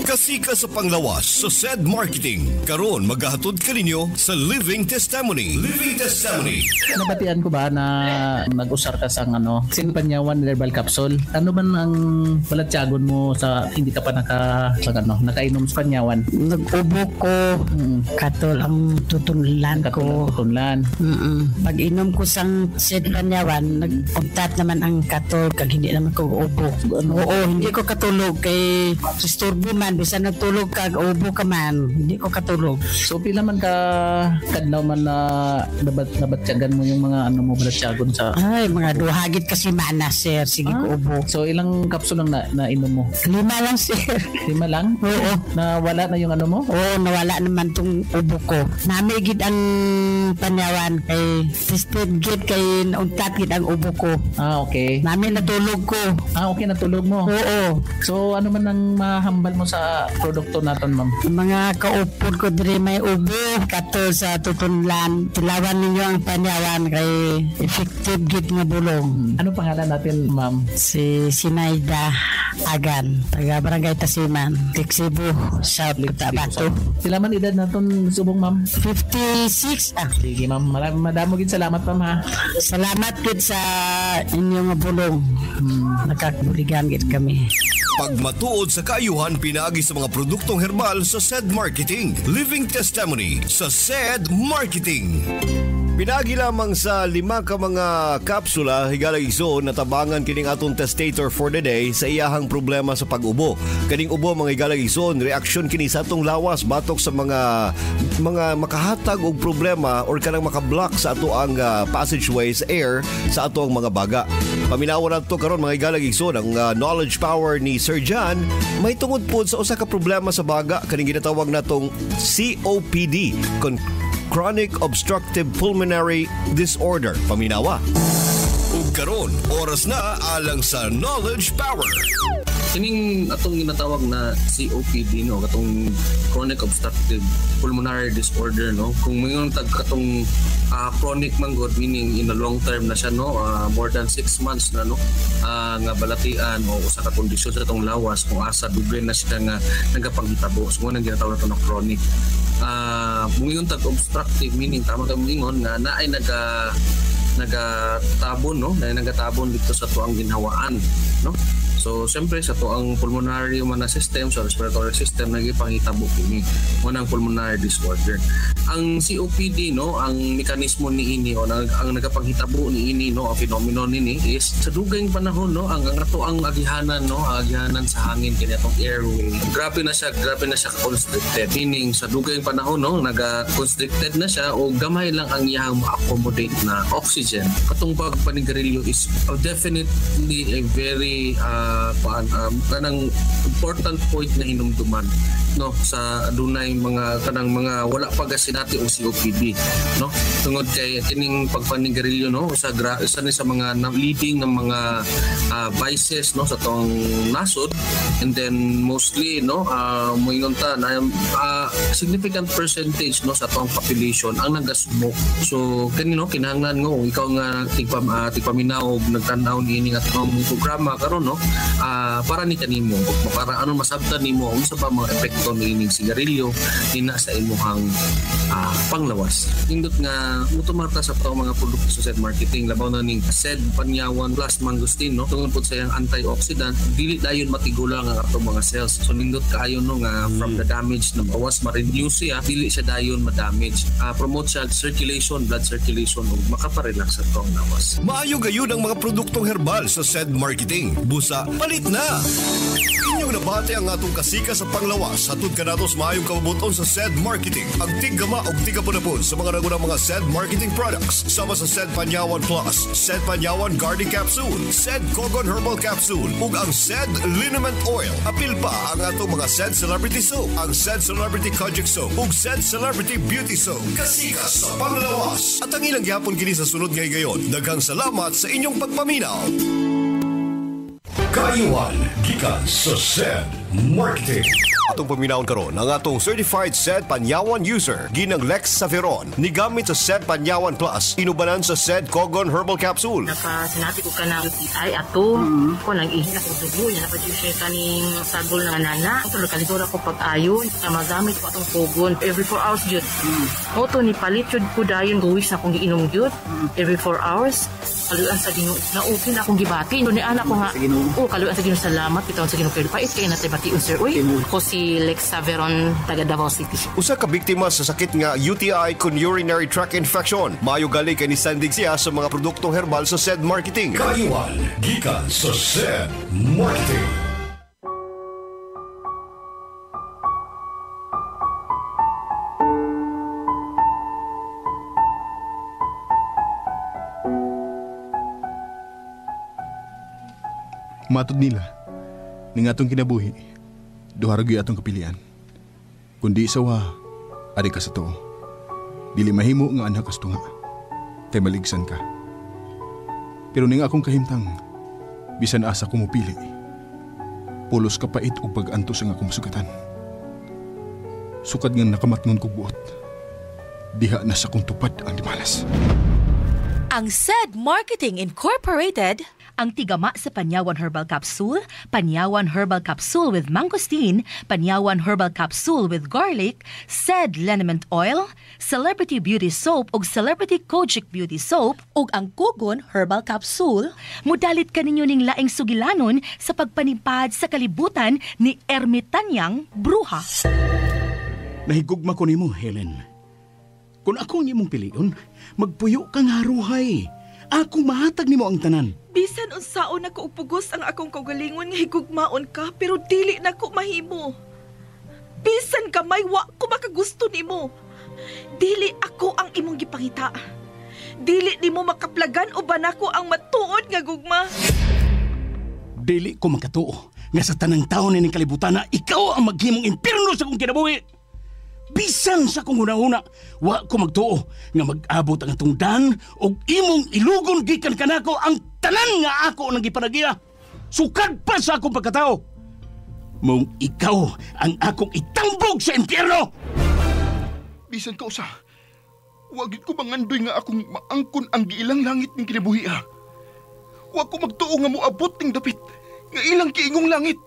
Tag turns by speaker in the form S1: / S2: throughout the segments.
S1: Kasika sa panglawas sa SED Marketing. Karon maghahatod ka ninyo sa Living Testimony. Living Testimony.
S2: Nabatian ko ba na nag-usar ka sa Sinpanyawan herbal capsule? Ano man ang balatyagon mo sa hindi ka pa nakainom sa panyawan?
S3: Nag-ubo ko. Katol ang tutunlan ko. Pag-inom ko sang Sinpanyawan, nag-contact naman ang katol kag hindi naman ko ubo. Oo, hindi ko katulog kay disturbo man. Bisa nagtulog kag ubo ka man, hindi ko katulog.
S2: So pila man ka kadlaw man na nabatyagan mo yung mga mo balatyagon sa...
S3: Ay, mga duhagit kasi mana, sir. Sige ko ubo.
S2: So ilang kapsul lang na inom mo?
S3: 5 lang, sir.
S2: 5 lang?
S3: Oo.
S2: Nawala na yung mo?
S3: Oo, nawala naman tong ubo ko. Namigid ang panyawan kay tested gid kay nauntat gid ang ubo ko.
S2: Okay.
S3: Namin natulog ko.
S2: Okay, natulog mo?
S3: Oo.
S2: So ano man ang mahambal mo sa produkto naton, ma'am?
S3: Mga kaupod ko diri may ubo kato sa tutunlan. Tilawan ninyo ang panyawan kay effective gid nga bulong.
S2: Ano pangalan natin, ma'am?
S3: Si Sinaida Agan, taga Barangay Tasiman, Tixibu, South Cotabato.
S2: Sila man edad naton subong, ma'am?
S3: 56.
S2: Sige, ma'am. Madamo gid salamat, ma'am, ha.
S3: Salamat gid sa inyong bulong. Nakakuligan gid kami.
S1: Pag matuod sa kaayuhan, pinaagi sa mga produktong herbal sa SED Marketing. Living Testimony sa SED Marketing. Pinagi lamang sa 5 ka mga kapsula higala igsoon na tabangan kining atong testator for the day sa iyahang problema sa pag-ubo. Kaning ubo mga higala igsoon, reaksyon kini sa atong lawas batok sa mga makahatag og problema or kanang makablock sa ato ang passageways air sa ato ang mga baga. Paminawan nato karon mga higala igsoon ang knowledge power ni Sir John may tungod pod sa usa ka problema sa baga kaning ginatawag natong COPD. Chronic Obstructive Pulmonary Disorder. Paminawa. Ug karon, oras na alang sa Knowledge Power.
S4: Kining atong ginatawag na COPD, no, katong Chronic Obstructive Pulmonary Disorder, no, kung mayroon katong chronic man god, meaning in a long term na siya, no, more than 6 months na, no, nga balatian o usa ka kondisyon sa atong lawas kung asa dugay na siya nga nagapanghitabo. So mo nang ginatawag na chronic. Mungingon tag obstructive, meaning tama ka mungingon nga naay nagatabon, no, na nagatabon dito sa tuang ginhawaan, no. So, siyempre, sa to ang pulmonary man na system, so respiratory system, nagipangitabo kini mo ng pulmonary disorder. Ang COPD, no, ang mekanismo ni ini o ang nagapanghitabo ni ini, no, ang phenomenon ni is sa dugayng panahon, no, ang ato ang agihanan, no, agihanan sa hangin kini atong airway. Grabe na siya constricted. Meaning sa dugayng panahon, no, naga-constricted na siya o gamay lang ang iyang ma-accommodate na oxygen. Katong pagpanigarilyo is definitely a very kanang important point na hinumduman, no, sa adunay mga kanang mga wala pa gasinati o COPD, no, tungod kay kining pagpanigarilyo, no, sa ni sa mga leading ng mga vices, no, sa tong nasod, and then mostly, no, moingon ta na significant percentage, no, sa tong population ang nagasmoke. So kanino kinahanglan ngo ikaw nga tigpaminaw og nagtan-aw niini nga atong programa karon, no, para ni kanimo para ano masabtan nimo unsa ba mga epekto niining sigarilyo ina sa imong panglawas. Indot nga mutumarta sa taong mga produkto sa SED Marketing, labaw na ning SED Panyawan plus Mangosteen, no, tungod pod sa iyang antioxidant, dili dayon matigulang ang atong mga cells. So nindot kaayo, no, nga from the damage na bawas ma-reduce siya, dili siya dayon ma-damage. Promote siya circulation, blood circulation ug makaparelax sa atong lawas.
S1: Maayo gayud ang mga produktong herbal sa SED Marketing. Busa, palit na! Inyong nabati ang atong kasika sa panglawas. Hatod ka natos maayong kabubuton sa SED Marketing. Ang tigama o tigapon sa mga nagunang mga SED Marketing products. Sama sa SED Panyawan Plus, SED Panyawan Garden Capsule, SED Kogon Herbal Capsule, ug ang SED Liniment Oil. Apil pa ang atong mga SED Celebrity Soap, ang SED Celebrity Kojic Soap, ug SED Celebrity Beauty Soap. Kasika sa panglawas. At ang ilang gyapon kini sa sunod nga higayon. Daghang salamat sa inyong pagpaminaw. Kaayuhan gikan sa SED Marketing. Atong paminawon karon ang atong certified SED Panyawan user ginang Lex Saveron ni gamit sa SED Panyawan Plus inubanan sa SED Cogon Herbal Capsule.
S5: Sinabi ko ka na UTI ato ko nag-ihin ako dugo niya napadyo siya kaning sagol na nana ito kalidora ko pag-ayon na magamit ko atong Cogon every 4 hours yun oto ni palit yun ko dayon guwis na akong giinom yun every 4 hours kaluan sa Ginoo na okay na akong gibati ni anak ko nga kaluan sa Ginoo salamat bitaw sa Ginoo pero pait kay natay bati sir uy ko si Lex Saveron taga Davao City.
S1: Usa ka biktima sa sakit nga UTI kun urinary tract infection. Mayo gali kay ni sandig siya sa mga produktong herbal sa SED Marketing. Kayuhan gikan sa SED Marketing.
S6: Matod nila, ning atong kinabuhi, duharagyo atong kapilian. Kundi isawa, ari ka sa to. Dili mahimo nga anak kas tunga, kay maligsan ka. Pero ning akong kahimtang, bisan asa ko mupili, pulos kapait o pag-antos ang akong sugatan. Sukad nga nakamatngon ko buot, diha na sa kong tupad ang dimalas.
S7: Ang SED Marketing Incorporated, ang tigama sa Panyawan Herbal Capsule, Panyawan Herbal Capsule with Mangosteen, Panyawan Herbal Capsule with Garlic, SED Liniment Oil, Celebrity Beauty Soap ug Celebrity Kojic Beauty Soap ug ang Cogon Herbal Capsule, mudalit kaninyo ning laing sugilanon sa pagpanipad sa kalibutan ni ermitanyang bruha.
S8: Nahigugma ko nimo, Helen. Kung ako ang imong pilion, magpuyo kang haruhay. Ako mahatag nimo ang tanan.
S9: Bisan unsaon ako upugos ang akong kaugalingon nga higugmaon ka pero dili na ko mahimo. Bisan kamay wa ko makagusto nimo. Dili ako ang imong gipangita. Dili nimo makaplagan o banako ang matuod nga gugma.
S8: Dili ko makatuo nga sa tanang taon ning kalibutan na ikaw ang maghimong impierno sa akong kinabuhi. Bisan sa kong una-una, wa ko magtuo nga mag-abot ang atong dan o imong ilugon gikan kanako ang tanan nga ako nang gipanagiya. Sukad pa sa akong pagkatao. Mong ikaw ang akong itambog sa impyerno.
S6: Bisan ka usa, wagit ko mangandoy nga akong maangkon ang giilang langit ng kinabuhi. Wa ko magtuo nga moabot ning dapit nga ilang kiingong langit.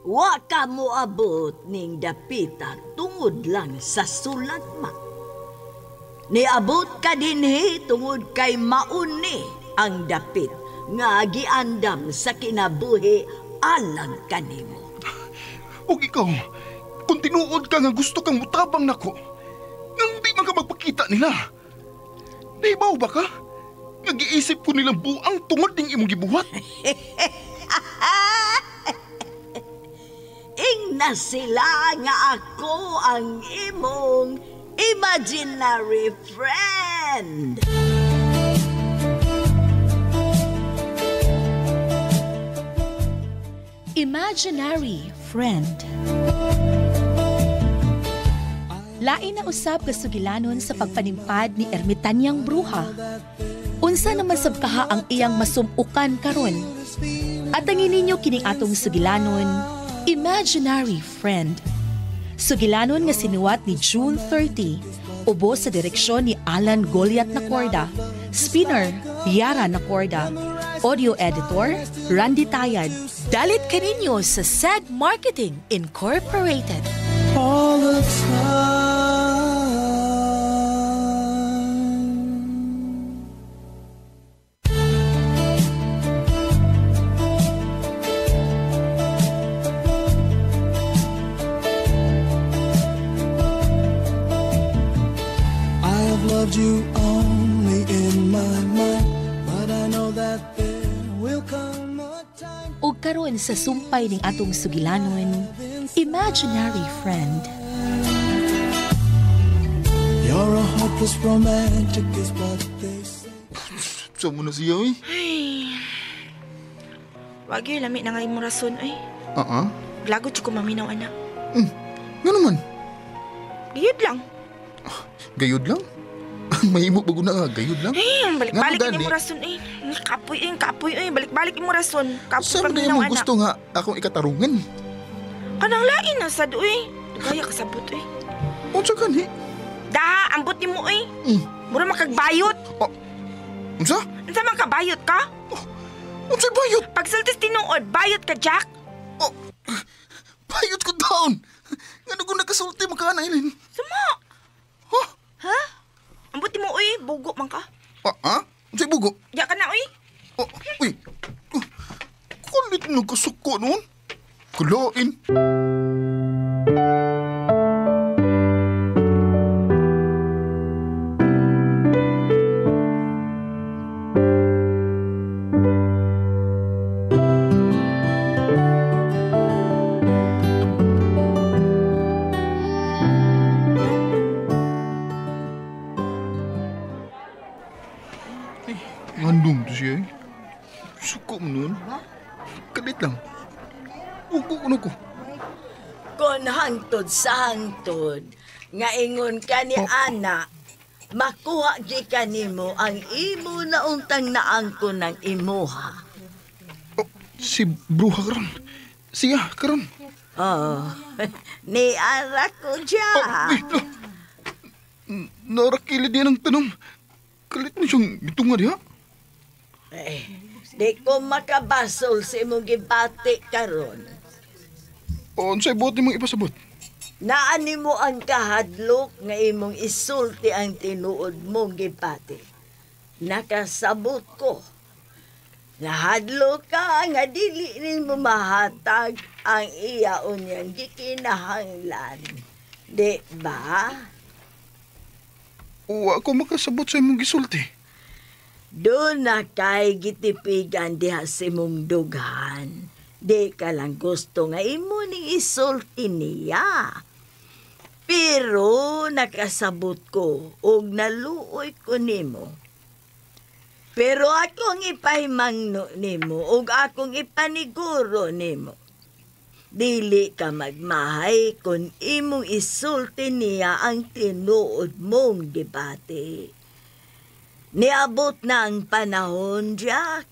S10: Wa ka mo abot ning dapita tungod lang sa sulat ma. Niabot ka dinhi tungod kay mauni ang dapit nga giandam sa kinabuhi alang kanimo.
S6: Ug ikaw, kung tinuod ka nga gusto kang mutabang nako, nang di man ka magpakita nila. Nahibaw ba ka? Nga giisip ko nilang buang tungod ning imong gibuhat.
S10: Ingna sila nga ako ang imong imaginary friend.
S7: Imaginary friend. Lain na usab ka sugilanon sa pagpanimpad ni ermitanyang bruha. Unsa naman sab kaha ang iyang masumukan karon? At ang ininyo kining atong sugilanon, imaginary friend. Sugilanon nga sinuwat ni June 30, ubos sa direksyon ni Alan Goliath Nacorda, spinner Yara Nacorda, audio editor Randy Tayad. Dalit kaninyo sa SED Marketing Incorporated.
S11: All the time. Loved you only in my mind, but I know that there will come a time.
S7: O karon sa sumpay ning atong sugilanon, imaginary friend.
S11: You're a hopeless romantic is what they say.
S6: Saan mo na siya, eh?
S9: Ay. Wag yung lamig na ngayon mo rason, ay. Lagot ko maminaw, anak.
S6: Nga naman?
S9: Gayud lang.
S6: Gayud lang? Mahimo bago na gayud lang?
S9: Ay, balik-balik yung mo rason, eh. Kapoy, eh. Balik-balik yung mo rason. Kapoy
S6: saan na yung gusto nga akong ikatarungan?
S9: Kanang lain na sad uy. Gaya kasabot uy.
S6: Unsa gani?
S9: Da, ambot ni mo uy. Mura makagbayot.
S6: Unsa?
S9: Unsa man ka bayot ka?
S6: Unsa bayot?
S9: Pagsultis tinuod, bayot ka, Jack.
S6: Bayot ko down. Ngano ko nakasulti makaanailin?
S9: Sama. Ha? Ambot ni mo uy, bugo man ka.
S6: Ha? Unsay bugo?
S9: Ya ka na uy.
S6: Uy. Kulit nagkasuko noon. Kulain. Ngandong to siya eh. Suko mo nun. Kalit lang. Upo ko na ko.
S10: Kon hangtod sa hangtod, nga ingon ka ni Ana, makuha di ka nimo ang imo na untang naangko ng imuha.
S6: Si Bruha karon. Siya karon.
S10: Ni ara ko dya.
S6: Narakili din ang tanong. Kalit mo siyang bitunga diha.
S10: Di ko makabasol sa imong gibati karon.
S6: Unsay buot nimong ipasabot?
S10: Naani mo ang kahadlok nga imong isulti ang tinuod mong gibati. Nakasabot ko. Nahadlok ka nga dili rin mo mahatag ang iya unyang gikinahanglan. Di ba?
S6: Wa ko makasabot sa imong gisulti.
S10: Doon na kay gitipigan diha sa imong dughan. Di ka lang gusto nga imo ning isulti niya. Pero nakasabot ko og naluoy ko nimo. Pero akong ipahimangno nimo og akong ipaniguro nimo. Dili ka magmahay kung imong isulti niya ang tinuod mong debate. Niabot na ang panahon, Jack.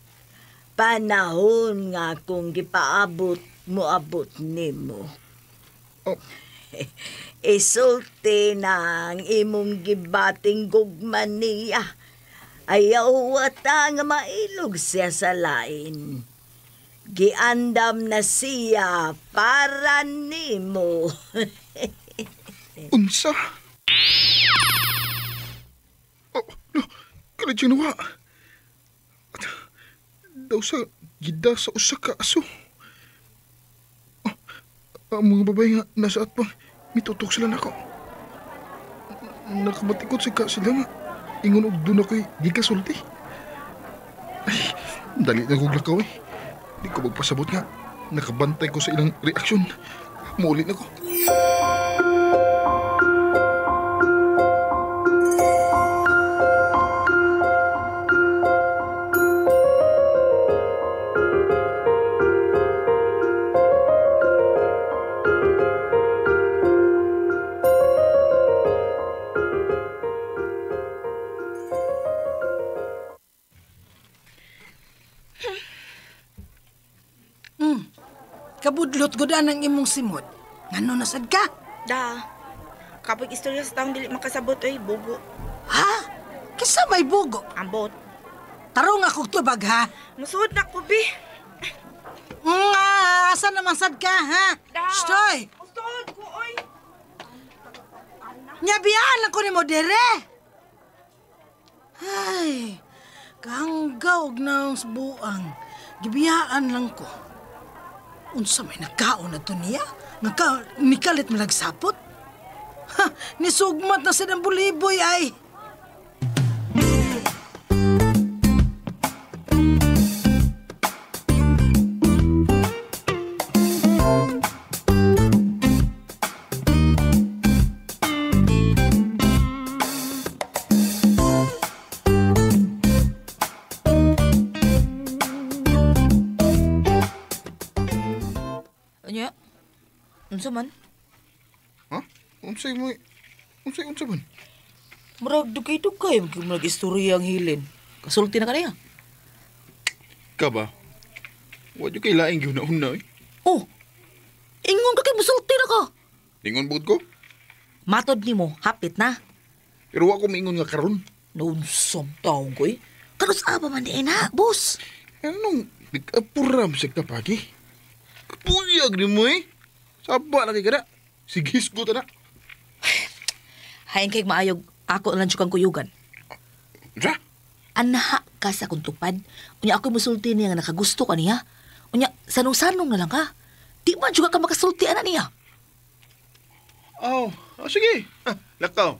S10: Panahon nga kung gipaabot mo abot nimo. Isulti na ang imong gibating gugman niya. Ayaw wata nga mailog siya sa lain. Giandam na siya para nimo.
S6: Unsa? Kalit siya nawa. Daw sa gida sa usa ka aso. Ang mga babae nga nasa atpang mitutok sila nako. Nakabatikot sila nga. Ingon og doon ako'y gigasulti. Ay, dali na kong lakaw eh. Di ko magpasabot nga. Nakabantay ko sa ilang reaksyon. Muulit na ko.
S12: Kabudlot godan ang imong simot. Ngano nasad ka?
S9: Da. Kapag istorya sa taong dili makasabot ay bugo.
S12: Ha? Kisa may bugo?
S9: Ambot.
S12: Tarong ako tubag ha?
S9: Musuod na ko, bi.
S12: Asa naman sad ka ha?
S9: Da.
S12: Stoy!
S9: Musuod ko, oy.
S12: Nyabiyaan lang ko ni mo dire. Ay, kahanggaw na ang buang. Gibiyaan lang ko. Unsa may nagkaon na to niya? Nikalit mo nagsapot? Ha, nisugmat na silang buliboy ay.
S9: Unsa man?
S6: Ha? Unsa man?
S5: Murag dugay-dugay mag istorya ang hilin. Kasulti na kaniya.
S6: Ka ba? Wa jud kay laing gyud na eh.
S5: Oh. Ingon ka kay musulti na ka.
S13: Lingon bugod ko.
S5: Matod ni mo, hapit na.
S13: Pero wa ko mingon nga karon.
S5: Naunsam taong ko eh. Karos aba man di na, boss.
S13: Anong nag-apuram sa kapagi? Kapuyag ni mo eh. Saba na kay kada. Sigis ko ta na.
S5: Hain kay maayog ako lang kang kuyugan.
S13: Sa?
S5: Anaha ka sa akong tupad. Unya ako'y musulti niya nga nakagusto ka niya. Unya, sanong-sanong na lang ka. Di man juga ka makasulti ana niya.
S13: Sige. Lakaw.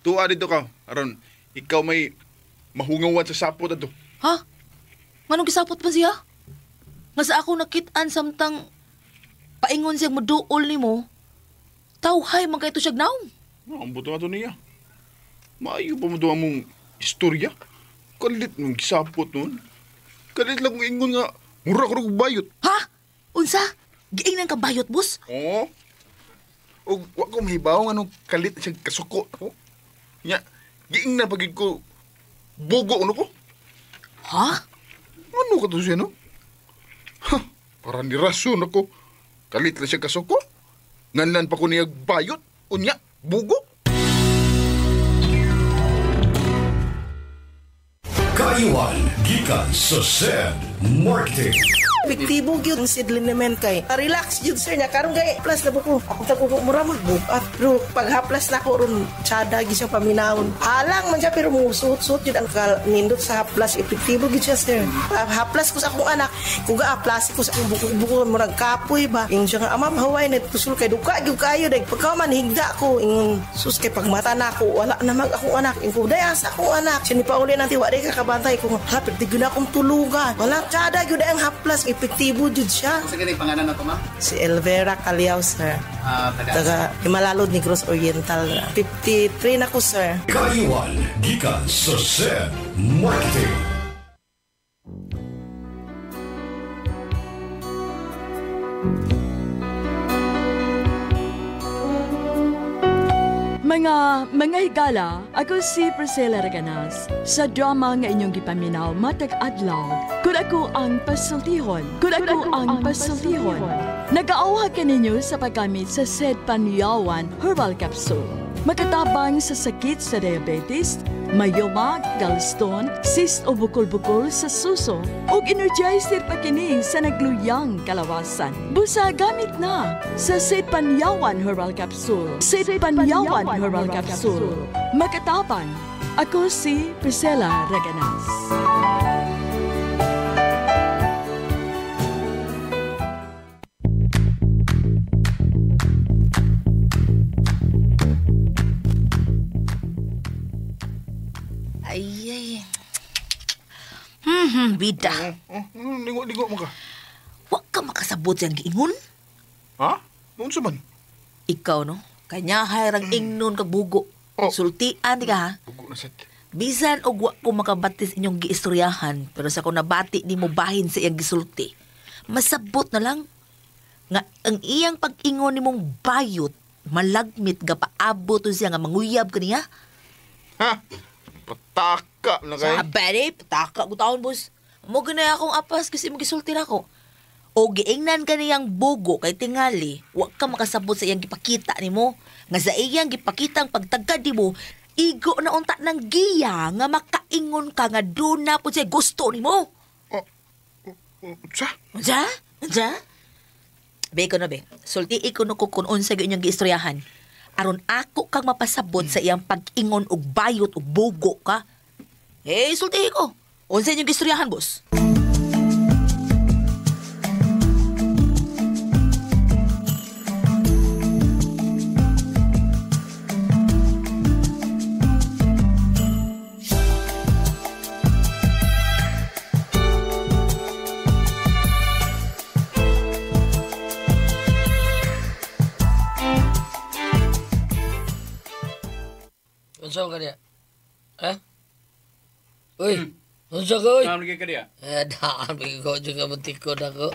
S13: Tuwa dito ka. Aron, ikaw may mahungawan sa sapot ato.
S5: Ha? Manong gisapot pa siya? Nga sa ako nakitaan samtang paingon siyang muduol ni mo, tawhay man kayo siya gnaong.
S13: Ang buto nga to niya. Maayo pa mo doon mong istorya. Kalit mong gisapot nun. Kalit lang mong ingon nga, mura ko rin bayot.
S5: Ha? Unsa? Giing nang kabayot, boss?
S13: Oo. O, wak ko mahibaw nga nung kalit na siyang kasuko ako. Nya, giing na pagig ko, bogo ano ko.
S5: Ha?
S13: Ano ka to siya, no? Ha, para ni rason ako. Kalit na siyang kasuko. Nganlan pa ko niya bayot. Unya, bugo.
S1: Kaiwan gikan sa SED Marketing.
S14: Epektibo gyud ang settlement kay. Relax gyud sir nya karon kay plus na buko. Ako ta ko mura mo bukat. Pero pag haplas na ko ron tsada gyud siya paminawon. Alang man siya pero musut-sut gyud ang nindot sa haplas epektibo gyud siya sir. Haplas ko sa akong anak, kuga haplas ko sa akong buko murag kapoy ba. Ing siya nga ama mahuway net pusul kay duka gyud kayo dag pagka man higda ko ingon sus kay pagmata na ako wala na mag akong anak. Ing kuday sa akong anak. Siya ni pauli nanti wa day ka kabantay ko hapit di gyud akong tulugan. Wala tsada gyud ang haplas epektibo jud siya.
S2: Sa ganit pangalan na to, ma'am?
S14: Si Elvera Caliao, sir. Taga Himalalod, Negros Oriental. 53 na ko, sir.
S1: Kaiwan gikan sa SED Marketing.
S15: Mga higala, ako si Priscilla Raganas. Sa drama nga inyong gipaminaw matag adlaw, kung ako ang pasultihon. Nag-aawag ka ninyo sa paggamit sa SED Panyawan Herbal Capsule. Makatabang sa sakit sa diabetes, mayoma, gallstone, cyst o bukol-bukol sa suso, ug energizer pa kini sa nagluyang kalawasan. Busa gamit na sa SED Panyawan Herbal Capsule. SED Panyawan Herbal Capsule. Makatabang. Ako si Priscilla Raganas.
S5: Bida.
S13: Ligo mo ka.
S5: Huwag ka makasabot yung giingon.
S13: Ha? Noon sa man?
S5: Ikaw, no? Kanya hayrang ingnon kag bugo. Sultian, di ka ha?
S13: Bugo na sad.
S5: Bisan og wa ko makabatis inyong giistoryahan, pero sa ko nabati di mo bahin sa iyang gisulti. Masabot na lang nga ang iyang pag-ingon nimong bayot, malagmit ga paabot siya nga manguyab kaniya.
S13: Ha? Pataka na kayo.
S5: Sabi, pataka ko taon, boss. Mo ganay akong apas kasi magisulti na ako. O giingnan ka niyang bugo kay tingali, wag ka makasabot sa iyang gipakita nimo. Nga sa iyang gipakitang pagtagkad nimo, igo na unta ng giya nga makaingon ka nga doon na po siya gusto nimo. Sa? Be ko na be, sulti ko no kukunon sa inyong giistoryahan. Aron ako kang mapasabot sa iyang pag-ingon og bayot og bugo ka. Sulti ko. Unsa inyong giistoryahan, boss?
S16: Unsa ka dia? Ha? Uy, unsa ka uy?
S8: Naon ka dia?
S16: Daan ko juga betikod ako.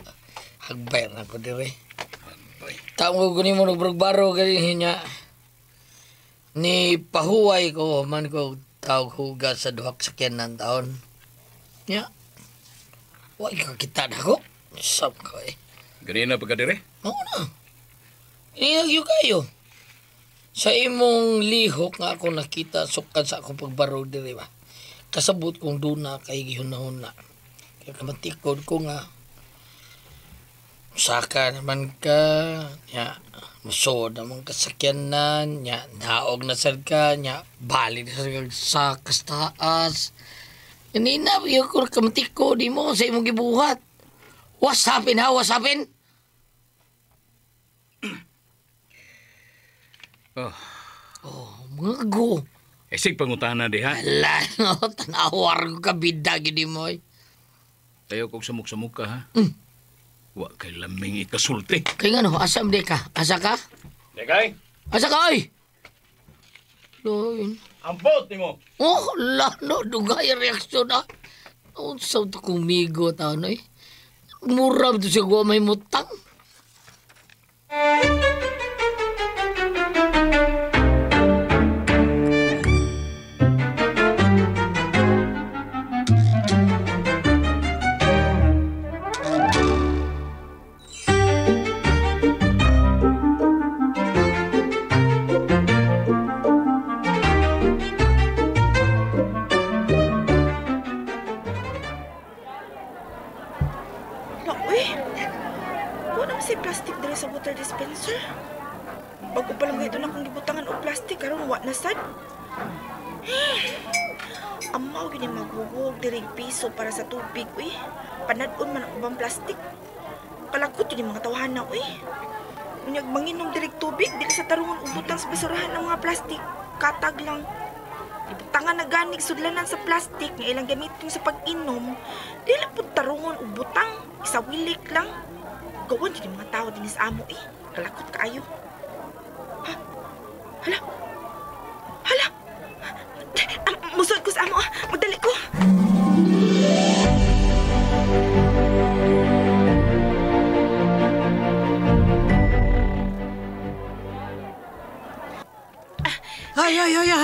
S16: Hagbay na ko dire. Tamo ko nimo nagbagbaro kani nya. Ni pahuway ko man ko tawag hugas sa duhak sakyanan taon. Nya. Wa ka kita na ko. Sab ko eh.
S8: Ganina pa ka dire?
S16: Oo na. Inihagyo kayo. Sa imong lihok nga ako nakita sukat sa akong pagbaro diri ba. Kasabot kong duna kay gihunahuna. Kaya kamatikod ko nga saka naman ka nya musod naman kasakyanan nya naog na sad ka nya balik sa kastaas. Kanina yung kamatikod di mo sa imong gibuhat. What's happen ha? What's happen? Mga go.
S8: Sig pangutana di ha?
S16: Ala, no, tanawar ko ka bida gini mo eh.
S8: Ayaw kong samuk-samuk ka ha? Wa kay laming ikasulti.
S16: Kaya nga no, asam di ka? Asa ka?
S8: Dekay?
S16: Asa ka oy? Loin.
S8: Ampot ni mo.
S16: Oh, lalo, dugay reaksyon ah. Unsaw to kumigo tao no eh. Murab to siya guwa may mutang.
S9: Amaw gini maghuhog diring piso para sa tubig, uy. Panadon man ang ubang plastik. Kalakot yun yung mga tawhana, uy. Unyag manginom diring tubig, dili sa tarungon ubutang sa basurahan ng mga plastik. Katag lang. Ibutangan na ganig sudlanan sa plastik nga ilang gamitin sa pag-inom. Dili po tarungon ubutang, isawilik lang. Gawon yun yung mga tao din sa amo, eh. Kalakot kaayo. Ha? Hala? Hala? Musod ko sa amo. Magdali ko.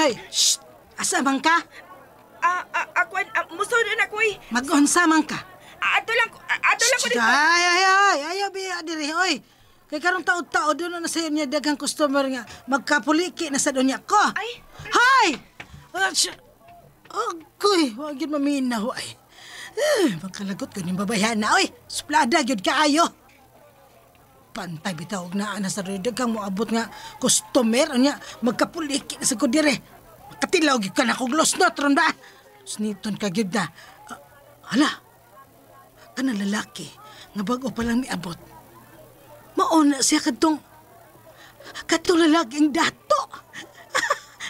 S12: Hay. Shh! Asa man ka?
S9: Ako, musod na ako eh.
S12: Mag-unsa man ka?
S9: Ato lang ko dito.
S12: Ayaw, biya diri, oy. Kay karong taod-taod doon na sayo niya dagang customer nga magkapuliki na sa doon niya ko. Ay! Hay! Agoy, wag yun maminaw ay. Magkalagot ko ng babayan na, oy. Suplada, yun kaayo. Pantay bitawag na ana sa rin dagang moabot nga customer niya magkapuliki na sa kudire. Makatilaw yun ka na kong lost not ron ba? Sniton ka yun na. Hala, ka na lalaki nga bago pa lang miabot. Mauna siya katong lalaking dato.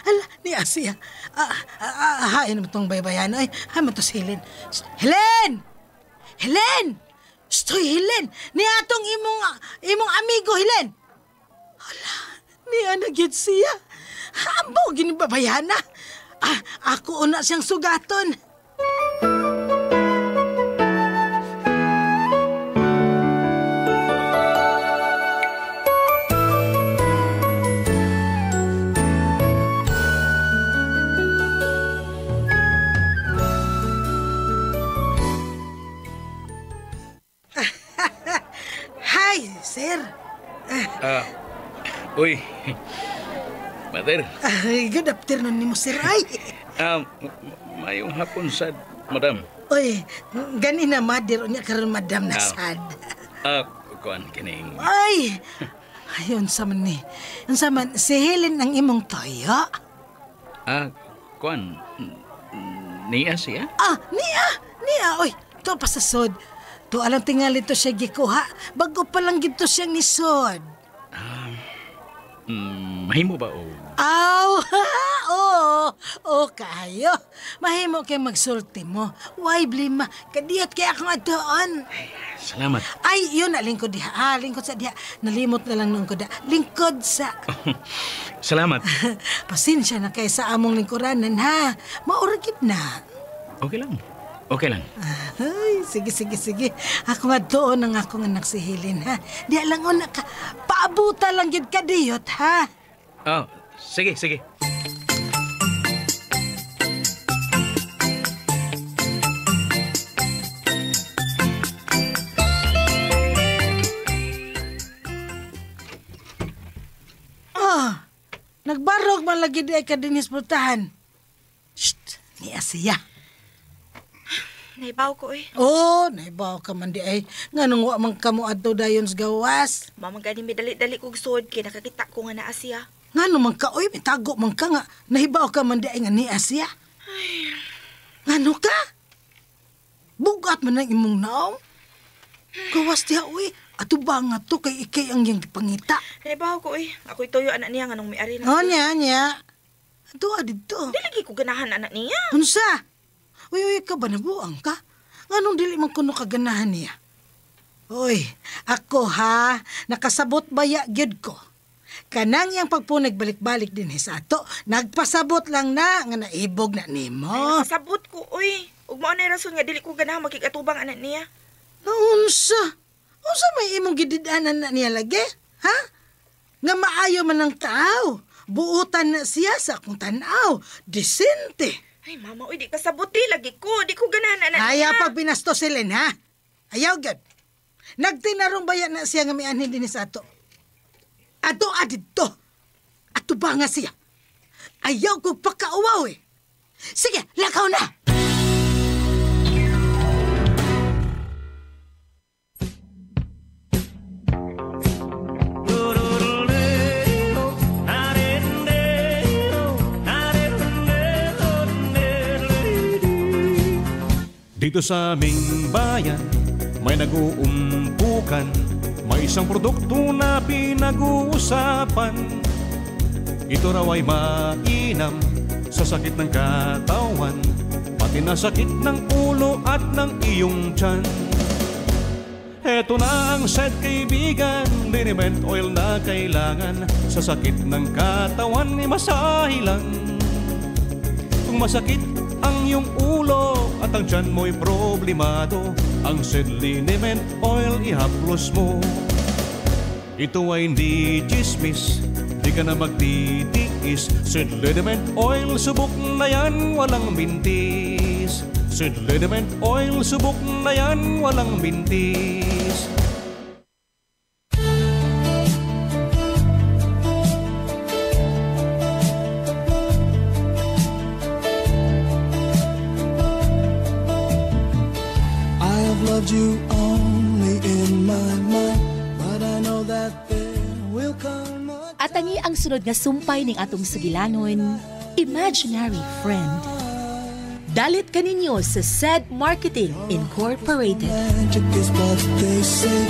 S12: Hala, ni Asia. Hain mo itong baybayan. Ay, hain mo ito si Helen. Helen! Stoy, Helen! Ni atong imong amigo, Helen! Hala, niya nagyod siya. Ambo, ginibabayan na. Ako una siyang sugaton. Sir.
S8: Uy. Mother.
S12: Good afternoon ni mo, sir. Ay.
S8: Mayong hapon sad, madam.
S12: Uy, ganina mother unya karon madam na sad.
S8: Kuan kining.
S12: Ay. Ayon sa man ni. Unsa man si Helen ang imong toyo?
S8: Kuan niya siya?
S12: Niya. Uy, to pasasod. To alang tingali to siya gikuha. Bago pa lang gito siyang nisod.
S8: Mahimo ba o?
S12: Oo, kayo. Mahimo kay magsulti mo. Why blima? Kadiyot kay akong atoon.
S8: Salamat.
S12: Ay, yun na, lingkod diha. Lingkod sa diha. Nalimot na lang nung kuda. Lingkod sa...
S8: Salamat.
S12: Pasensya na kay sa among lingkuranan, ha? Mauragip na.
S8: Okay lang.
S12: Ay, sige. Ako nga doon ang akong anak si Helen, ha? Di lang na ka. Paabuta lang yun kadiyot, ha?
S8: Sige.
S12: nagbarog man lagi di ay ka dinis putahan. Shh, ni Asiya.
S9: Naibaw ko eh.
S12: Naibaw ka man di ay. Nga nung wa man kamo adto dayon sa gawas.
S9: Mamang gani may dali-dali kong sod kaya nakakita ko nga na Asiya.
S12: Nga nung man ka, may tago man ka nga. Nahibaw ka man di ay nga ni Asiya. Nga nung ka? Bugat man ang imong naong. Gawas diya, ato ba nga to kay ikay ang yung pangita?
S9: Naibaw ko Ako'y tuyo anak niya nga nung may-ari na.
S12: Nya. Ato dito.
S9: Dilagi ko ganahan anak niya.
S12: Unsa? Uy, ka ba nabuang ka? Anong dili man kuno kaganahan niya? Uy, ako ha, nakasabot baya gyud ko. Kanang yang pagpunag balik-balik din sa ato, nagpasabot lang na nga naibog na nimo.
S9: Nakasabot ko, ug mao na rason nga dili ko ganahan makikatubang anak niya.
S12: Unsa? Unsa may imong gididanan na niya lagi? Ha? Nga maayo man ng tao. Buutan na siya sa akong tanaw. Disente.
S9: Ay, mama, di kasabot lagi ko. Di ko ganahan anak niya.
S12: Ayaw pag binastosilin, ha? Ayaw, gad. Nagtinarong bayan na siya nga may anhin din sa ato. Ato adito. Ato ba nga siya? Ayaw ko pagkauwaw Sige, lakaw na!
S17: Dito sa aming bayan, may nag-uumpukan. May isang produkto na pinag-uusapan. Ito raw ay mainam sa sakit ng katawan, pati na sakit ng ulo at ng iyong tiyan. Heto na ang SED kaibigan, liniment oil na kailangan. Sa sakit ng katawan ni masahe lang. Kung masakit ang iyong ulo at ang tiyan mo'y problemado, ang SED liniment oil ihaplos mo. Ito ay hindi chismis, di ka na magtitiis. SED liniment oil, subok na yan, walang bintis. SED liniment oil, subok na yan, walang bintis.
S11: You only in my mind, but I know that there will come a...
S7: At tangi ang sunod nga sumpay ning atong sugilanon, Imaginary Friend. Dalit kaninyo sa SED Marketing Incorporated.
S11: Magic is what they say,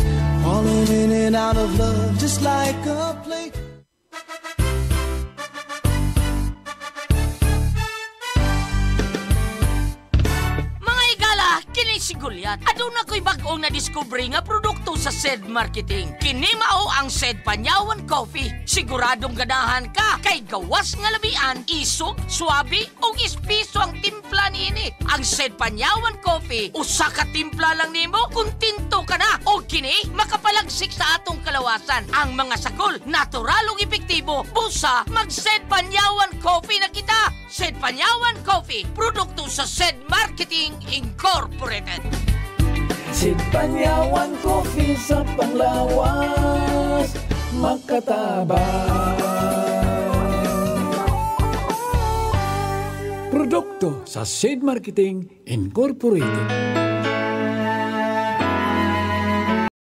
S11: falling in and out of love just like a play.
S18: Si Goliath, aduna ko'y bag-ong na-discovery nga produkto sa SED Marketing. Kini mao ang SED Panyawan Coffee. Siguradong ganahan ka kay gawas nga labian, isog, swabe o ispiso ang timpla niini. Ang SED Panyawan Coffee, usa ka timpla lang nimo, kuntinto ka na. O kini, makapalagsik sa atong kalawasan. Ang mga sakol, natural ug epektibo. Busa, mag-SED Panyawan Coffee na kita. SED Panyawan Coffee, produkto sa SED Marketing Incorporated.
S19: SED Panyawan Coffee sa panglawas, makatabang. Produkto sa SED Marketing Incorporated.